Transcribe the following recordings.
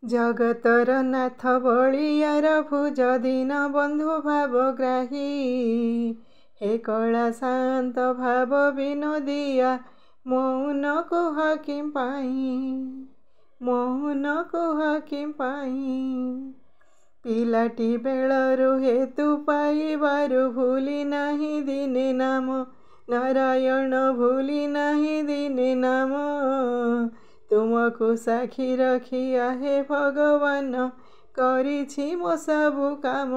जगतर नाथ बलियार भुज दीन बंधु भावग्राही हे कला शांत भाव विनोदिया मौन कुह कि मौन कुह कि पिलाटी बेलरू हेतु पाइबारु भूली नहीं दिने नाम नारायण भूली नहीं दिने नाम तुमको साक्षी रखिया हे भगवान करिछि मो सबु काम।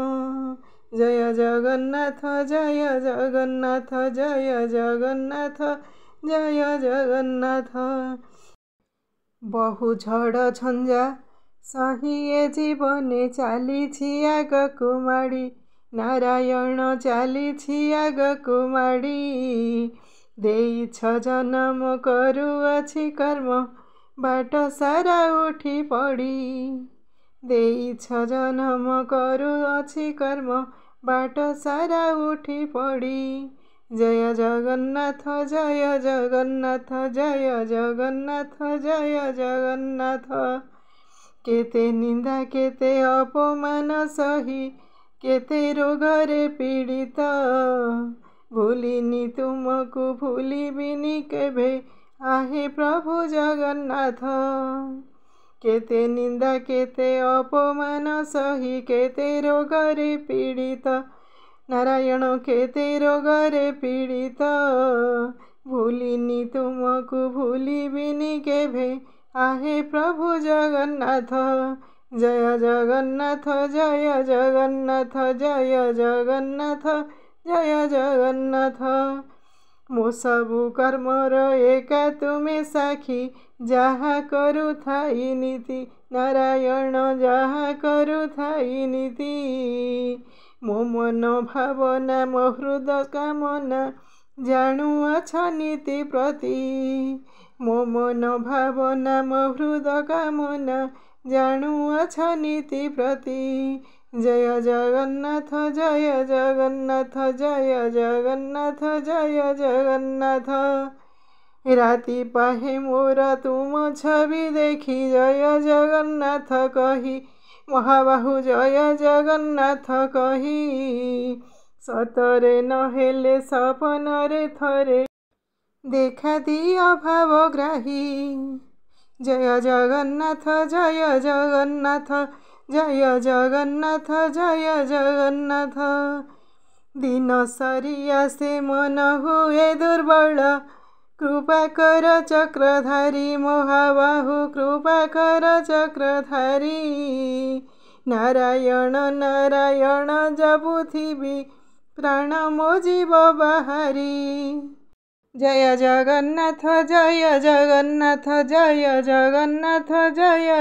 जय जगन्नाथ जय जगन्नाथ जय जगन्नाथ जय जगन्नाथ। बहु झड़ झंझा सहिए जीवने चलीछि आगकु माड़ी नारायण चलीछि आगकु माड़ी देइछ जन्म करुअछि कर्म बाट सारा उठी पड़ी देइछ जन्म करुअछि कर्म बाट सारा उठी पड़ी। जय जगन्नाथ जय जगन्नाथ जय जगन्नाथ जय जगन्नाथ। केते निंदा केते अपमान सही केते रोगरे पीड़ित भूलिनी तुमको भूलिबिनी केभे आहे प्रभु जगन्नाथ। केते निंदा केते अपमान सही केते रोगरे पीड़ित नारायण केते रोगरे पीड़ित भूलिनी तुमको भूलिबिनी केभे आहे प्रभु जगन्नाथ। जय जगन्नाथ जय जगन्नाथ जय जगन्नाथ जय जगन्नाथ। मो सबु कर्मर एका तुमे साक्षी जहा करू थाई नीति नारायण जहा करू थाई नीति मो मन भावना मो हृदय कामना जानुअछ नीति प्रति मो मन भावना मो हृदय कामना जानुअछ नीति प्रति। जय जगन्नाथ जय जगन्नाथ जय जगन्नाथ जय जगन्नाथ। राति पाहे मोर तुम छवि देखी जय जगन्नाथ कही महाबाहु जय जगन्नाथ कही सतरे नहेले सपनरे थरे देखा दिया भावग्राही। जय जगन्नाथ जय जगन्नाथ जय जगन्नाथ जय जगन्नाथ। दिन सरिया से मन हुए दुर्बल कृपा कर चक्रधारी महाबाहु कृपा कर चक्रधारी नारायण नारायण जबुथिबी प्राण मो जीव बाहारी। जय जगन्नाथ जय जगन्नाथ जय जगन्नाथ जय